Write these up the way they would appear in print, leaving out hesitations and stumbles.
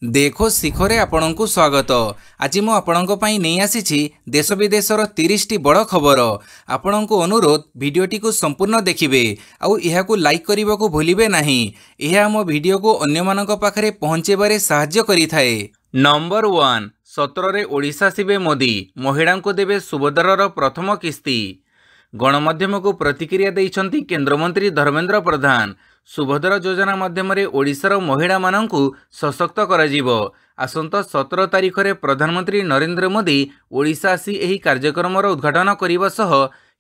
देखो शिखरे आपणको स्वागत। आज मु आपणको पई नहीं आसीछि देश विदेशर 30 टी बड़ खबर। आपणको अनुरोध वीडियोटी को संपूर्ण देखिबे आउ एहाकू लाइक करिबा को भूलिबे नाही। एहा हम वीडियो को अन्य मानक पाखरे पहुंचेबारे सहाय्य करिथाए। नंबर 1 17 रे ओडिशा सिबे मोदी महिला को देबे सुभद्रार प्रथम किस्ती। गणमाध्यम को प्रतिक्रिया देइछंती केंद्रमंत्री धर्मेंद्र प्रधान। सुभद्रा योजना माध्यम ओडिशार महिला मानंकु सशक्त कराजिबो। आसंता 17 तारिख रे प्रधानमंत्री नरेंद्र मोदी ओडिशा आसी एही कार्यक्रमर उद्घाटन करिबा सह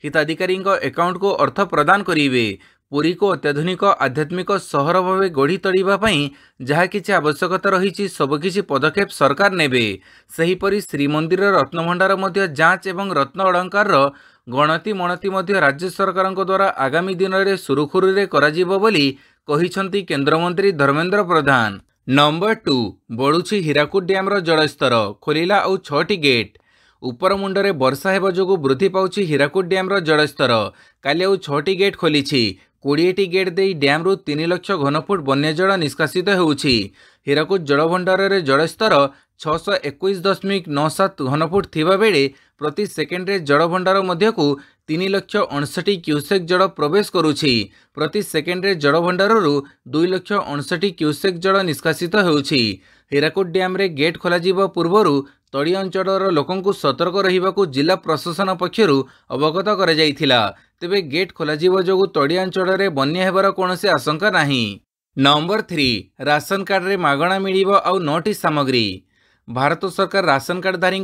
हिताधिकारीଙ୍କ अकाउंट को अर्थ प्रदान करिवे। पुरी को अत्याधुनिक आध्यात्मिक सहर भाव गढ़ी तोड़िबा पई जहा किछि आवश्यकता रही सबकिछि पदक्षेप सरकार नेबे। सेहीपरि श्रीमंदिर रत्नभंडार मध्य जांच एवं रत्न अलंकार गणति मणति मध्य राज्य सरकार द्वारा आगामी दिन में सुरुखुरु कराजिबो बोली कहिछंती केंद्रमंत्री धर्मेंद्र प्रधान। नंबर 2 बढ़ुछि हीराकुद डैम जलस्तर खोलिला आउ 6टी गेट। उपर मुंडरे वर्षा हेबा जोगु वृद्धि पाउछि हीराकुद डैम जलस्तर। काली आउ 6टी गेट खोलिछि। 20टी गेट दे डैम रु 3 लाख घनफुट बन्य जल निष्कासित होउछि। हीराकुद जलभंडार रे जलस्तर 621.97 घनफुट थिबा बेले प्रति सेकेंड रे जलभंडार मध्य को 3,59,000 क्यूसेक जल प्रवेश करुछि। प्रति सेकेंड रे जलभंडार रु 2,59,000 क्यूसेक जल निष्कासित होउछि। हीराकुद डैम रे गेट खोलाजिबा पूर्वरु तड़ी अंचलर लोकंकु सतर्क रहिबाकु जिला प्रशासन पक्षरु अवगत करा जायथिला। तेबे गेट खोलाजिबा जोगु तड़ी अंचल रे बन्या हेबार कोनोसी आशंका नाही। नंबर 3 राशन कार्ड रे मागणा मिलिबो आउ 9टी सामग्री। भारत सरकार राशन कार्डधारी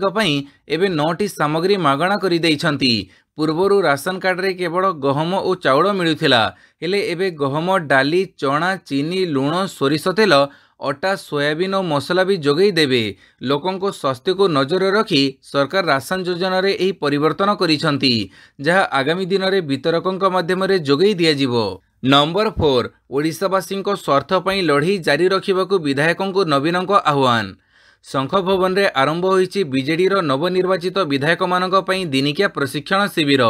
एवं 9टी सामग्री मागणा कर देइछंती। पूर्वरु राशन कार्ड रे केवल गहम और चाउल मिलुथिला, हेले एबे गहम, डाली, चना, चीनी, लुण, सोरिष तेल, अटा, सोयाबीन और मसला भी जोगई देबे। लोकों को स्वास्थ्य को नजर रखी सरकार राशन योजना रे एही परिवर्तन करिछंती, जहा आगामी दिन में वितरकों माध्यम रे जोगई दियाजिबो। नंबर 4 ओडिशावासी स्वार्थ पई लड़ई जारी रखिबाकू विधायकों को नवीन आह्वान। शंख भवन रे आरंभ होईछि बीजेडी रो नवनिर्वाचित विधायक मानक पई दिनिकिया प्रशिक्षण शिविर।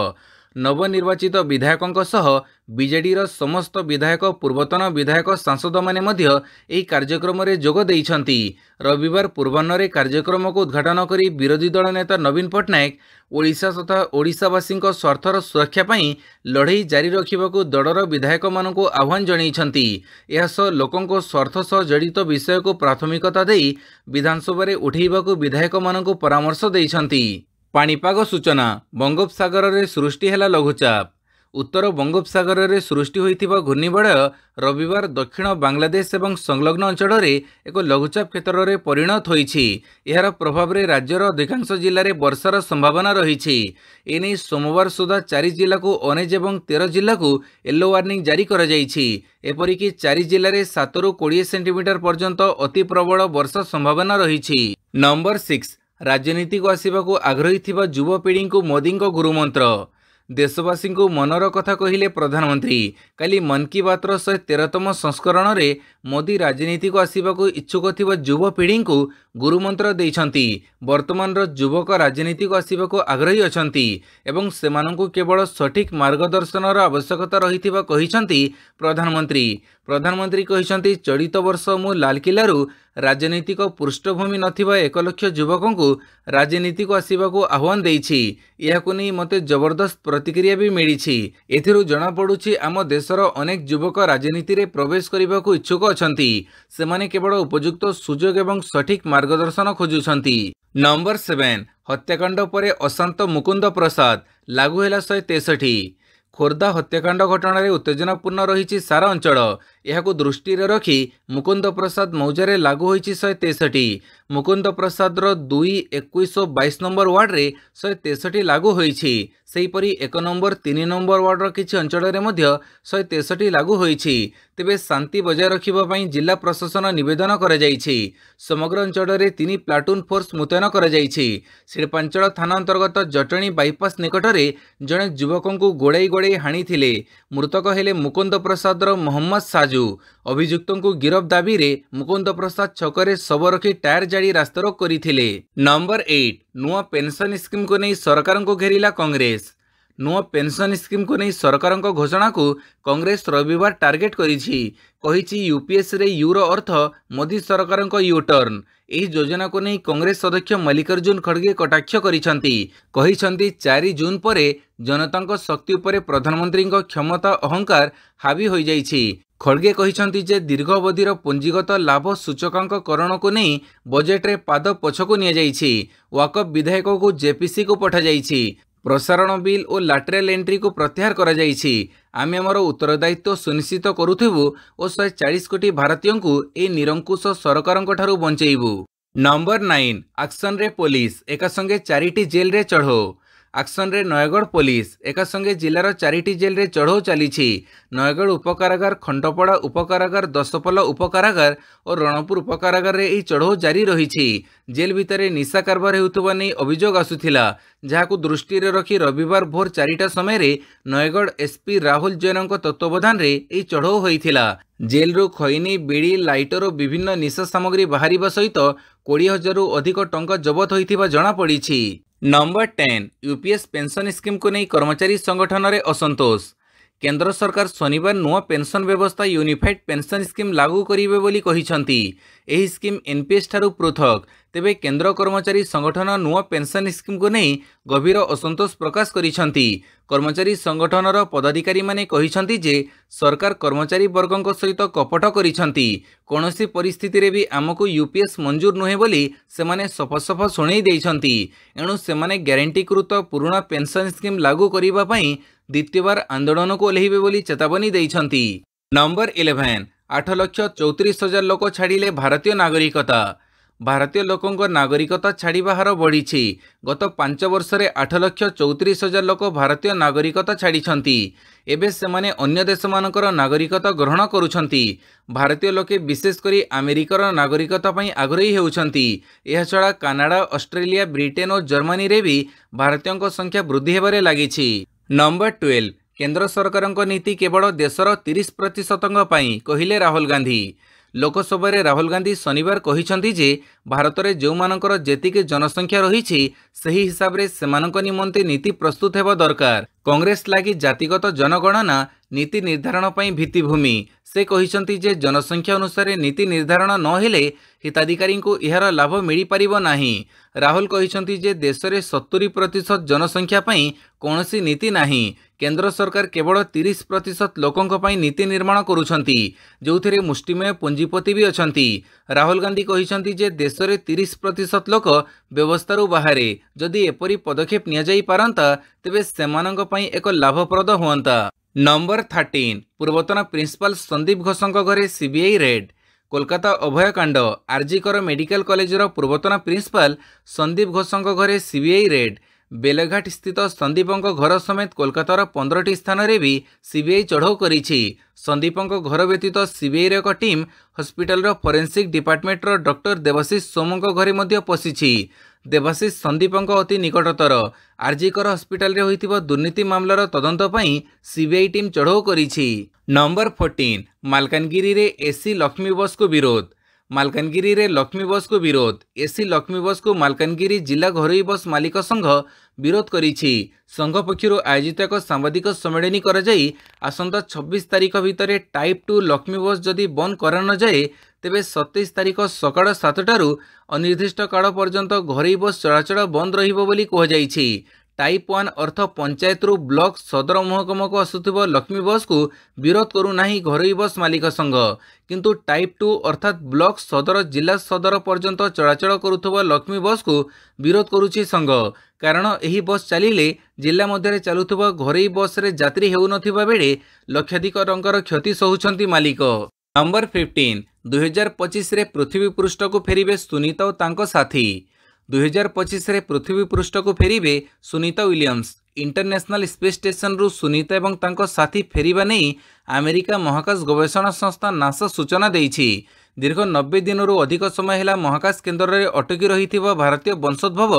नवनिर्वाचित विधायकों सह बीजेडी रो समस्त विधायक, पूर्वतन विधायक, सांसद माने मध्य एही कार्यक्रम रे जोग देइछंती। रविवार पूर्वाह्न रे कार्यक्रम को उद्घाटन करी विरोधी दल नेता नवीन पट्टनायक ओडिशा तथा ओडिशावासी स्वार्थर सुरक्षा पई लड़ई जारी रखिबाकू दलर विधायक मानकू आह्वान जणाइछंती। एहासह लोकंको स्वार्थ सह जड़ित विषय को प्राथमिकता देई विधानसभा रे उठेइबाकू विधायक मानकू परामर्श देइछंती। पाणीपाग सूचना बंगोपसागर रे सृष्टि हेला लघुचाप। उत्तर बंगोपसागर रे सृष्टि होइथिबा घूर्णिबलय रविवार दक्षिण बांग्लादेश एवं संलग्न अंचल रे एक लघुचाप क्षेत्र रे परिणत होइछि। एहार प्रभाव रे राज्यर अधिकांश जिल्ला रे वर्षार संभावना रहिछि। एने सोमवार सुधा 4 जिल्ला को ऑरेंज एवं 13 जिल्ला को येलो वार्निंग जारी करा जाइछि। एपरिकी 4 जिल्ला रे 7 रु 20 सेंटीमीटर पर्यंत अति प्रबल वर्षा संभावना रहिछि। नंबर 6 राजनीति को आसिबाकू आग्रही थिबा युवपीढ़ी को मोदी गुरुमंत्र। देशवासी को मनर कथा कहिले प्रधानमंत्री। काली मन की बात 113तम संस्करण रे मोदी राजनीति को आसिबाकू इच्छुक थिबा युवपीढ़ी को गुरुमंत्र देइछंती। वर्तमान युवक राजनीति को आसिबाकू आग्रही अछंती एवं सेमानंकू केवल सठिक मार्गदर्शनर आवश्यकता रहिथिबा कहिछंती प्रधानमंत्री। प्रधानमंत्री कहिछंती चलित वर्ष मु लालकिल्लारू राजनीतिक पृष्ठभूमि नथिबा 1 लाख युवकों को राजनीति को आसिबाकू आह्वान देइछि। एहाकू नै मते जबरदस्त प्रतिक्रिया भी मिलिछि। एथिरु जणा पडुछि आम देशर अनेक युवक राजनीति रे प्रवेश करिबाकू इच्छुक अछंती। सेमाने केवल उपयुक्त सुजोग एवं सठिक मार्गदर्शन खोजुछंती। नंबर 7 हत्याकांड परे अशांत मुकुंद प्रसाद लागू हेला 163। खोर्धा हत्याकांड घटना रे उत्तेजनापूर्ण रही सारा अंचल। यहाकू दृष्टि रे रखी मुकुंद प्रसाद मौजारे लागू होईछि 163। मुकुंद प्रसाद 2, 21 और 22 नंबर वार्ड रे 163 लागू होईछि। सेहीपरि 1 नंबर 3 नंबर वार्ड किछि अंचल रे मध्य 163 लागू होईछि। तेबे शांति बजाय रखिबा पई जिला प्रशासन निवेदन करा जाईछि। समग्र अंचल रे 3 प्लाटून फोर्स मुतयन करा जाईछि। शिल्पांचल थाना अंतर्गत जटणी बाईपास निकट रे जणे युवकों को गोड़ाई गोड़ाई हाणी थिले। मृतक हेले मुकुंद प्रसाद मोहम्मद साजू। अभियुक्तों को गिरफ दाबी रे मुकुंद प्रसाद छकरे शव रखी टायर जाड़ी रास्तारोक करथिले। नंबर 8 नुआ पेंशन स्कीम को नहीं सरकार को घेरिला कांग्रेस। नुआ पेंशन स्कीम को नहीं सरकार घोषणा को कांग्रेस रविवार टार्गेट कही यूपीएस रे यूरो अर्थ मोदी सरकार यू टर्न। यह योजना को नहीं कांग्रेस अध्यक्ष मल्लिकार्जुन खड़गे कटाक्ष करिसेंती 4 जून पर जनता शक्ति उपर प्रधानमंत्री क्षमता अहंकार हावी हो जाइछि। खड़गे कहिसेंती जे दीर्घ अवधिर पुंजीगत लाभ सूचकांककरण को नहीं बजेट रे पाद पछकु निया जाइछि। वाकफ विधायक को जेपीसी को पठा जाइछि। प्रसारण बिल और लैटरल एंट्री को प्रत्याहार करा जाइछि। आमे हमर उत्तरदायित्व सुनिश्चित करुथेबु और 140 कोटी भारतीयों को ए निरंकुश सरकारंक ठारू बंचेइबु। नंबर 9 एक्शन रे पुलिस एका संगे 4टी जेल रे चढ़ो। एक्शन रे नयगढ़ पुलिस एका संगे जिलार 4टी जेल रे चढ़ो चली। नयगढ़ उपकारागार, खंडपड़ा उपकारागार, दशपल्ला उपकारागार और रणपुर उपकारागार रे चढ़ो जारी रही। जेल भितर निशा कारबार होउथबा नै अभियोग आसुथिला, जहाकु दृष्टि रे रखी रविवार भोर 4टा समय रे नयगढ़ एसपी राहुल जैन तत्वावधान रे चढ़ो होइथिला। जेल रु खैनी, बीड़ी, लाइटर और विभिन्न निशा सामग्री बाहरिबा सहित 20,000 रु अधिक टंका जबत होइथिबा जणा पड़िछि। नंबर 10 यूपीएस पेंशन स्कीम को नहीं कर्मचारी संगठन रे असंतोष। केंद्र सरकार शनिवार नुआ पेंशन व्यवस्था यूनिफाइड पेंशन स्कीम लागू करिवे बोली कहिसंती। एही स्कीम एनपीएस ठारू पृथक। तेबे केंद्र कर्मचारी संगठन नुआ पेंशन स्कीम को नहीं गभीर असंतोष प्रकाश करिसंती। कर्मचारी संगठनर पदाधिकारी माने कहिसंती जे सरकार कर्मचारी वर्गों सहित कपट करिसंती। कोनोसी परिस्थिति रे भी आमको यूपीएस मंजूर नुहे बोली सेमाने सफा सुनै देइसंती। एणु सेमाने ग्यारंटीकृत पुराना पेंशन स्कीम लागू करिबा पई द्वितीय बार आंदोलन को ओह्लैबे बोली चेतावनी देइछंती। नंबर 11 8,34,000 लोक छाड़िले भारतीय नागरिकता। भारतीय लोकों नागरिकता छाड़िबा हार बढ़ी। गत 5 वर्ष रे 8,34,000 लोक भारतीय नागरिकता छाड़िछंती। एबे सेमाने अन्य देश मानकर नागरिकता ग्रहण करुछंती। भारतीय लोके विशेषकर अमेरिकार नागरिकता पई आग्रही हेउछंती। एहा छडा कनाडा, ऑस्ट्रेलिया, ब्रिटेन और जर्मनी रे भी भारतीयों संख्या वृद्धि हेबारे लागिछि। नंबर 12 केंद्र सरकार नीति केवल देशर 30% पई कहिले राहुल गांधी। लोकसभा रे राहुल गांधी शनिवार कहिसंती जे भारत में जो मानकर जेतिके जनसंख्या रही सही हिसाब रे सेमानक निमंते नीति प्रस्तुत हेबा दरकार। कांग्रेस लागी जातिगत जनगणना नीति निर्धारण पई भित्तिभूमि। से कहिसंती जे जनसंख्या अनुसार नीति निर्धारण न हेले हिताधिकारी को इहार लाभ मिल पारिबो नाही। राहुल कहिसंती जे देश में 70% जनसंख्या पई कौनसी नीति नाही। केंद्र सरकार केवल 30% लोकों पई नीति निर्माण करुछंती, जोथिरे मुष्टिमेय पुंजीपति भी अछंती। राहुल गांधी कहिसंती जे देश में 30% लोक व्यवस्था बाहरे। जदि एपरी पदक्षेप निया जाई पारंता तेबे सेमानक पई एक लाभप्रद हुअंता। नंबर 13 पूर्वतन प्रिंसिपाल संदीप घोषों घरे सीबीआई रेड। कोलकाता अभयकांड आरजीकर मेडिकल कॉलेजर पूर्वतन प्रिंसिपाल संदीप घोषों घरे सीबीआई रेड। बेलघाट स्थित संदीपों घर समेत कोलकातार 15टी स्थान रे भी सीबीआई चढ़ाऊ करिछि। संदीपों घर व्यतीत सीबीआई रे एक team hospital forensic department doctor Debashish सोमों घरे मध्य पशिछि। देवाशीष संदीपों अति निकटतर। आरजीकर हॉस्पिटल रे होइतिबा दुर्नीति मामलार तदंत पई सीबीआई टीम चढ़ाऊ करिछि। नंबर 14 मालकानगिरी रे एसी लक्ष्मी बस को विरोध। मालकानगिरी रे लक्ष्मी बस को विरोध। एसी लक्ष्मी बस को मालकानगिरी जिला घरोई बस मालिक संघ विरोध करिछि। संघ पक्षरु आयोजित एक सांबादिक सम्मेलन करा जाई आसंता 26 तारिख भितर टाइप 2 लक्ष्मी बस जदि बंद करा न जाए तेबे 27 तारिख सकाळ 7टारू अनिर्दिष्ट काल पर्यंत घरोई बस चलाचल बंद रहिबो बोली कह जाइछि। टाइप 1 अर्थ पंचायत रु ब्लॉक सदर महकुमा को आसुथिबा लक्ष्मी बस को विरोध करू नाही घरोई बस मालिक संघ, किंतु टाइप 2 अर्थात ब्लॉक सदर जिला सदर पर्यंत चलाचल करुथबा लक्ष्मी बस को विरोध करुछि संघ। कारण एही बस चलिले जिला मध्य चलुथबा घरोई बस रे यात्री हेउ नथिबा बेले लक्षाधिक टंकार क्षति सहुछंती मालिक। नंबर 15 2025 रे पृथ्वी पृष्ठ को फेरिबे सुनीता और तांको साथी। 2025 रे पृथ्वी पृष्ठ को फेरिबे Sunita Williams. International space station रु सुनीता एवं तांको साथी फेरिबा नहीं अमेरिका महाकाश गवेषणा संस्था नासा सूचना देइछि। दीर्घ 90 दिन रु अधिक समय हेला महाकाश केन्द्र रे अटकी रहिथिबा भारतीय वंशोद्भव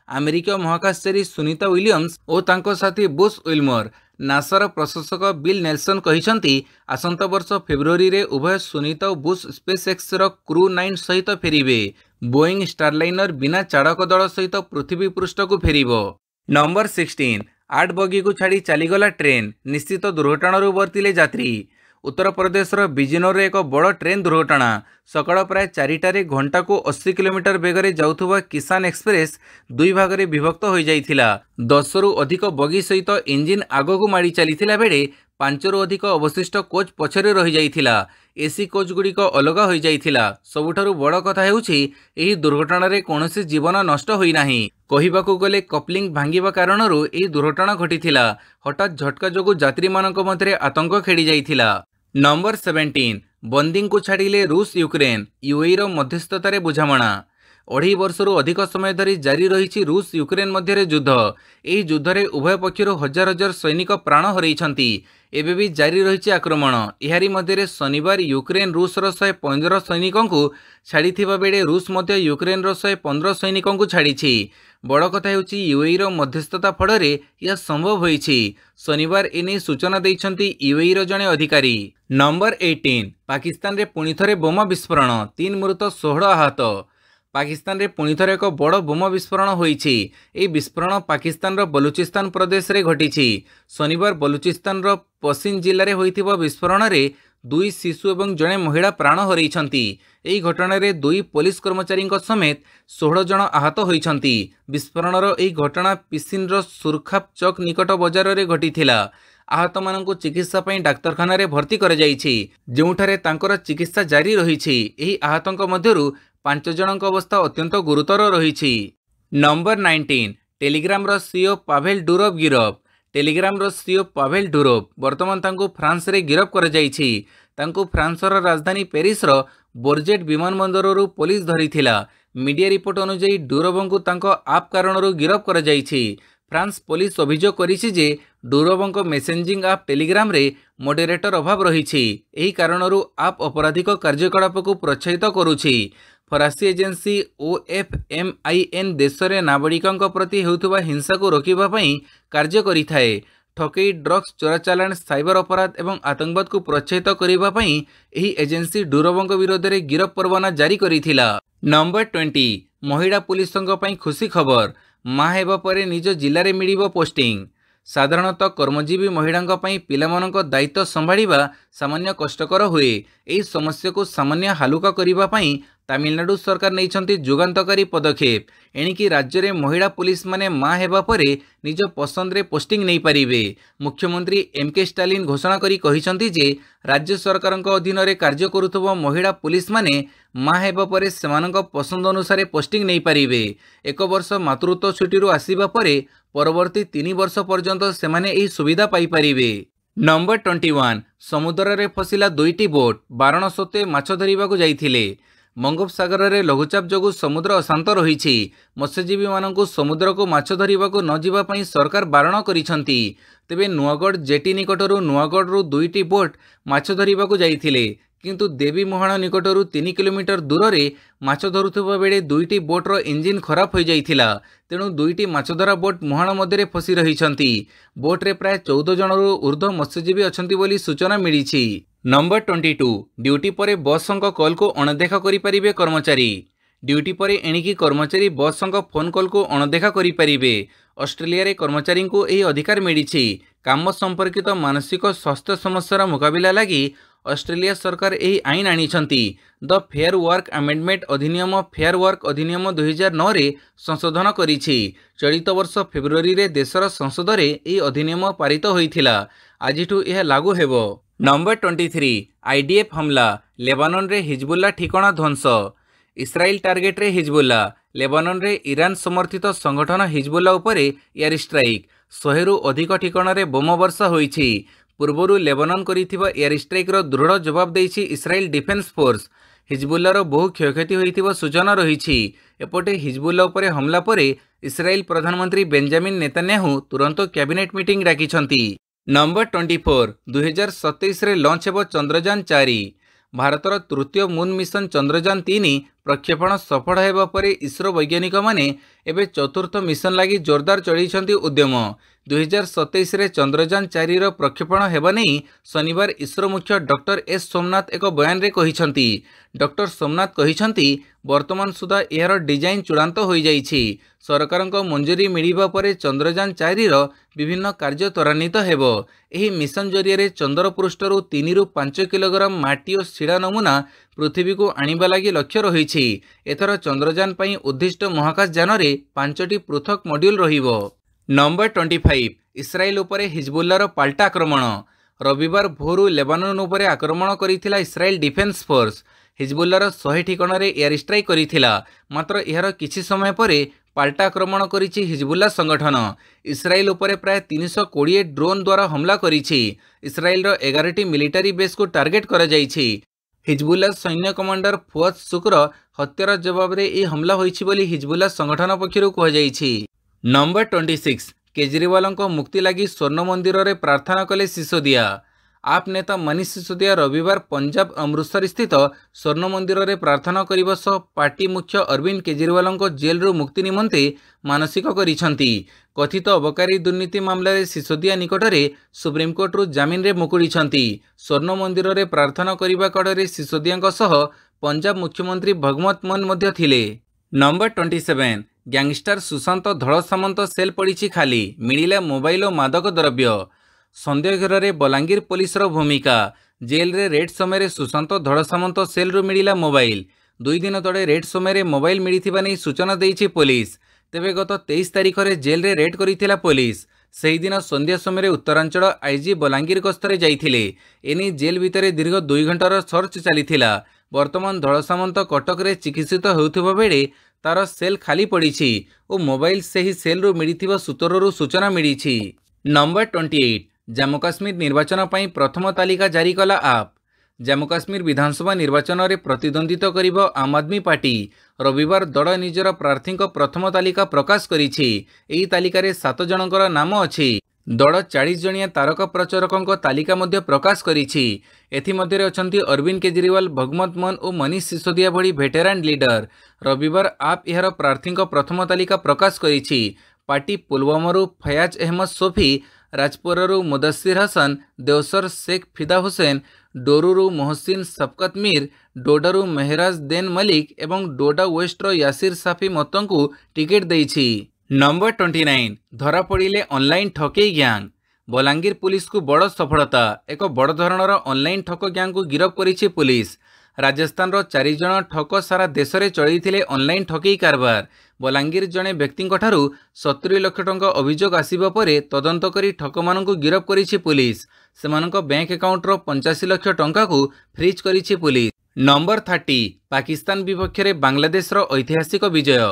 अमेरिका महाकाशचारी सुनीता विलियम्स और तांको साथी बुश विल्मर। नासार प्रशासक बिल नेल्सन कहिसंती आसंता वर्ष फेब्रुआरी रे उभय सुनीता और बुश स्पेसएक्स रो क्रू 9 सहित फेरिबे। बोइंग स्टारलाइनर बिना चाड़क दल सहित पृथ्वी पृष्ठ को फेरिबो। नंबर 16 8 बगी को छाड़ी चलीगला ट्रेन, निश्चित दुर्घटना बर्तिले यात्री। उत्तर प्रदेशर बिजनौर एक बड़ ट्रेन दुर्घटना। सकाळ प्राय 4टारे घंटा को 80 किलोमीटर बेगरे जाउथुबा किसान एक्सप्रेस दुई भागरे विभक्त हो जाइथिला। 10 रु अधिक बगी सहित इंजिन आगकू माड़ी चलीथिला बेले 5 रु अधिक अवशिष्ट कोच पछरे रही जाइथिला। एसी कोच गुड़िक अलग हो जाइथिला। सबुठारु बड़ कथा हेउछि एही दुर्घटना कौनसी जीवन नष्ट होई नाही। कहिबाकू गले कपलिंग भांगिबा कारणरू एही दुर्घटना घटिथिला। हठात झटका जोगु यात्री मानक मध्य आतंक खेड़ी जाइथिला। नंबर 17 बंदी को छाड़िले रूस यूक्रेन, यूएईर मध्यस्थतार बुझामणा। 2.5 वर्षरू अधिक समय धरी जारी रही रूस यूक्रेन मध्य युद्ध। यह युद्धरे उभय पक्षर हजार हजार सैनिक प्राण हरैछंती। एबे भी जारी रही आक्रमण। एहारी मध्य शनिवार यूक्रेन रूसर 115 सैनिकों छाड़ी बेले रूस मध्य यूक्रेन 115 सैनिकों छाड़ी। बड़ कथा हेउछि यूएईर मध्यस्थता फल यह संभव होइछि। शनिवार एने सूचना देइछंती यूएईर जणे अधिकारी। नंबर 18 पाकिस्तान रे पुणी थरे बोमा विस्फोरण, 3 मृत 16 आहत। पाकिस्तान रे पुणी थरे एक बड़ बोमा विस्फोरण होइछि। एही विस्फोरण पाकिस्तान रो बलूचिस्तान प्रदेश रे घटिछि। शनिवार बलूचिस्तान रो पसिन जिले में होइथिबा विस्फोरण रे 2 शिशु और जड़े महिला प्राण हरैछंती। एही घटना रे 2 पुलिस कर्मचारी समेत 16 जन आहत होइछंती। विस्फोरणर एही घटना पिसिन रो सुरखाप चौक निकट बजार रे घटिथिला। आहत मानक चिकित्सा पई डाक्तरखाना रे भर्ती कर जाइछि, जेउठारे तांकर चिकित्सा जारी रहिछि। एही आहतंक मध्यरु 5 जनक अवस्था अत्यंत गुरुतर रहिछि। नंबर 19 टेलीग्राम रो सीईओ पावेल डुरोव गिरफ। टेलीग्राम रो सीईओ पावेल डुरोव वर्तमान तांको फ्रांस रे गिरफ कर जाइछि। तांको फ्रांसर राजधानी पेरिस रो बोर्जेट विमानबंदररू पुलिस धरिथिला। मीडिया रिपोर्ट अनुसार डुरोवंको तांको आप कारणरू गिरफ कर जाइछि। फ्रांस पुलिस अभियोग करिछि जे डुरोवंको मेसेंजिंग आप टेलीग्राम रे मॉडरेटर अभाव रहिछि। एही कारणरू आप आपराधिक कार्यकलाप को प्रोत्साहित करुछि। फरासी एजेंसी OFMIN देश में नाबालिकांक प्रति हेउथुबा हिंसा को रोकिबा पई कार्य करिथाए। ठकई, ड्रग्स चोराचालाण, साइबर अपराध एवं आतंकवाद को प्रोत्साहित करिबा पई एही एजेंसी डुरोवंक विरोध में गिरफ परवाना जारी करिथिला। नंबर 20 महिला पुलिसंक पई खुशी खबर, मां हेबा परे निज जिले में मिलिबो पोस्टिंग। साधारणतः कर्मजीवी महिलांक पई पिलामानक दायित्व संभाळिबा सामान्य कष्टकर हुए। एही समस्या को सामान्य हालुका करिबा पई तमिलनाडु सरकार नैछंती जुगांतकारी पदक्षेप। एणिकी राज्य में महिला पुलिस माने मां हेबा परे निज पसंद रे पोस्टिंग नहीं पारिबे। मुख्यमंत्री MK स्टालिन घोषणा करी कहिसंती जे राज्य सरकारक अधीन रे कार्य करुथबो महिला पुलिस माने मां हेबा परे सेमानक पसंद अनुसार पोस्टिंग नहीं पारिबे। 1 वर्ष मातृत्व छुट्टी आसीबा परे परवर्ती 3 वर्ष पर्यंत सेमाने एही सुविधा पाई पारिबे। नंबर 21 समुद्र रे फसिला 2टी बोट, 12 सोते माछ धरिबाकू जाइथिले। बंगोपसागर रे लघुचाप जोगु समुद्र अशांत रही। मत्स्यजीवी मानकु समुद्र को माछ धरिबाकू न जिबा पई सरकार बारण करिसंती। तेबे नुआगढ़ जेटी निकटरू नुआगढ़ 2टी बोट माछ धरिबाकू जाइथिले, किंतु देवी मुहाण निकटरू 3 किलोमीटर दूर रे माछ धरुथबा बेले 2टी बोट्र इंजिन खराब हो जाइथिला। तेणु 2टी माछधरा बोट मुहाण मध्य फसी रहिछंती। बोट्रे प्राय 14 जनरू ऊर्ध्व मत्स्यजीवी अछंती बोली सूचना मिलिछि। नंबर 22 ड्यूटी परे बसंक कॉल को अणदेखा करि परिबे कर्मचारी। ड्यूटी परे एणिकी कर्मचारी बसंक फोन कॉल को अणदेखा करि परिबे। ऑस्ट्रेलिया रे कर्मचारी को यही अधिकार मिलिछि। काम संपर्कित मानसिक स्वास्थ्य समस्यार मुकाबिला लगी ऑस्ट्रेलिया सरकार यही आईन आनिछंती। द फेयर वर्क अमेंडमेंट अधिनियम फेयर वर्क अधिनियम 2009 रे संशोधन करिछि। चलित वर्ष फेब्रुआरी रे देशर संसद रे यही अधिनियम पारित होइथिला। आजिठु यह लागू हेबो। नंबर 23 IDF हमला, लेबानन रे हिजबुल्ला ठिकाना ध्वंस। इस्राएल टार्गेट रे हिजबुल्ला। लेबानन रे ईरान समर्थित संगठन हिजबुल्ला उपरे एयर स्ट्राइक। 100 रु अधिक ठिकाना रे बोमा वर्षा होइछि। पूर्वरु लेबानन करिथिबा एयर स्ट्राइक रो दृढ़ जवाब देइछि इस्राएल डिफेन्स फोर्स। हिजबुल्लार बहु क्षयक्षति होइथिबा सूचना रहिछि। एपटे हिजबुल्ला उपरे हमला परे इस्राएल प्रधानमंत्री बेंजामिन नेतान्याहू तुरंत कैबिनेट मीटिंग डाकिछंती। नंबर 24 2027 रे लॉन्च हेबो चंद्रयान 4। भारतर तृतीय मून मिशन चंद्रयान 3 प्रक्षेपण सफल हेबा परे इसरो वैज्ञानिक माने एबे चतुर्थ मिशन लागि जोरदार चढ़ी उद्यम। 2027 चंद्रयान 4 प्रक्षेपण हेबा नहीं शनिवार इसरो मुख्य डॉक्टर एस सोमनाथ एक बयान रे कहिसंती। डॉक्टर सोमनाथ कहिसंती वर्तमान सुधा यार डिजाइन चूड़ांत हो जाइछि। सरकारक मंजूरी मिलिबा परे चंद्रयान 4 विभिन्न कार्य त्वरान्वित हेबो। एही मिशन जरिए चंद्र पृष्ठरु 3 रु 5 किलोग्राम माटी और शिड़ा नमूना पृथ्वी को आनिबा लागि लक्ष्य रहिछि। एथर चंद्रयान पई उद्दिष्ट महाकाश यान रे 5टी पृथक मॉड्यूल रहिबो। नंबर 25 इस्राएल उपरे हिजबुल्लार पाल्टा आक्रमण। रविवार भोरु लेबानन उपरे आक्रमण करिथिला इस्राएल डिफेन्स फोर्स। हिजबुल्लार 100 ठिकाणरे एयर स्ट्राइक करिथिला। मात्र यार किछि समय परे पाल्टा आक्रमण करिछि हिजबुल्ला संगठन। इस्राएल उपरे प्राय 320 ड्रोन द्वारा हमला करिछि। इस्राएल 11टी मिलिटारी बेस को टार्गेट करा जाइछि। हिजबुल्ला सैन्य कमांडर फुआद शुक्र हत्यार जवाब रे ए हमला होइछि बोली हिजबुल्ला संगठन पक्षरु कह जाइछि। नंबर 26 केजरीवाल मुक्ति लगी स्वर्ण मंदिर रे प्रार्थना कले सिसोदिया। आप नेता मनीष सिसोदिया रविवार पंजाब अमृतसर स्थित स्वर्ण मंदिर रे प्रार्थना करने सह पार्टी मुख्य अरविंद केजरीवाल जेल रु मुक्ति निमंते मानसिक करिसंती। कथित अबकारी दुर्नीति मामला रे सिसोदिया निकटरे सुप्रीमकोर्ट रु जामिन रे मुकुड़ीछंती। स्वर्ण मंदिर रे प्रार्थना करने कड़े सिसोदिया सह पंजाब मुख्यमंत्री भगवंत मान मध्य थिले। नंबर 27 गैंगस्टर सुशांत धड़ सामंत सेल पड़ी खाली मिलिला मोबाइल और मादक द्रव्य। सन्देह घेर बलांगीर पुलिस भूमिका। जेल रे रेड समय सुशांत धड़ सामंत सेल रु मिलिला मोबाइल। 2 दिन तले रेड समय मोबाइल मिलिथिबा नै सूचना देइछि पुलिस। तेबे गत 23 तारिख रे जेल रे रेड करिथिला पुलिस। सही दिन संध्या समय उत्तरांचल आईजी बलांगीर गस्तरे जाइथिले। एनी जेल भितरे दीर्घ 2 घंटार सर्च चलीथिला। वर्तमान धड़ सामंत कटक रे चिकित्सित होउथिबा बेले तार सेल खाली पड़ी और मोबाइल से ही सेल रु मिलिथिबा सूत्ररु सूचना मिली। नंबर 28 जम्मू काश्मीर निर्वाचन पई प्रथम तालिका जारी कला आप। जम्मू काश्मीर विधानसभा निर्वाचन में प्रतिद्वंदिता करिबो आम आदमी पार्टी। रविवार दल निजर प्रार्थी प्रथम तालिका प्रकाश करिछि। एही तालिका रे 7 जनकर नाम अछि। दल 40 जणिया तारका प्रचारकों तालिका मध्य प्रकाश करिछि। एथिमध्यरे अछंती अरविंद केजरीवाल, भगवंत मान और मनीष सिसोदिया भली भेटेरान लीडर। रविवार आप यार प्रार्थी प्रथम तालिका प्रकाश करिछि। पार्टी पुलवामारू फयाज अहमद सोफी, राजपुररू मुदस्सिर हसन, देवसर शेख फिदा हुसैन, डोरूरू मोहसिन शफकत मीर, डोडारू मेहराज देन मलिक एवं डोडा वेस्टर यासिर साफी मतों टिकेट देइछि। नंबर 29 धरा पड़िले ऑनलाइन ठकेई गैंग। बलांगीर पुलिस को बड़ सफलता। एक बड़ धरणर ऑनलाइन ठक गैंग को गिरफ करिछि पुलिस। राजस्थान 4 जन ठक सारा देश में चलते ऑनलाइन ठकेई कारबार। बलांगीर जड़े व्यक्ति 70 लाख टंका अभियोग आसिबा परे तदंत करी ठक मानकु गिरफ करिछि पुलिस। सेमानक बैंक अकाउंटर 85 लाख टंका को फ्रीज करिछि पुलिस। नंबर 30 पाकिस्तान विपक्ष रे बांग्लादेश ऐतिहासिक विजय।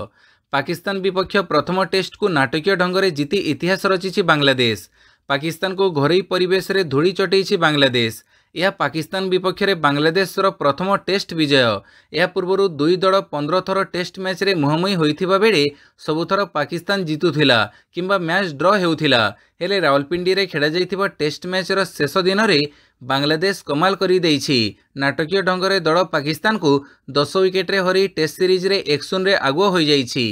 पाकिस्तान विपक्ष प्रथम टेस्ट को नाटकीय ढंग से जीति इतिहास रचिछि बांग्लादेश। पाकिस्तान को घरोई परिवेश रे धूली चटैछि बांग्लादेश। यह पाकिस्तान विपक्ष रे बांग्लादेशर प्रथम टेस्ट विजय। यह पूर्व 2 दल 15 थर टेस्ट मैच रे मुहांमुही होइथिबा बेले सबुथर पाकिस्तान जितुथिला किंबा मैच ड्र हेउथिला। हेले रावलपिंडी रे खेला जाइथिबा टेस्ट मैचर शेष दिन रे बांग्लादेश कमाल करी देइछि। नाटकीय ढंग रे दल पाकिस्तान को 10 विकेट रे हरी टेस्ट सीरीज रे 1-0 रे आगुआ होई जाइछि।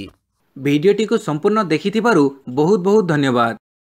वीडियोटी को संपूर्ण देखिथिबारु बहुत बहुत धन्यवाद।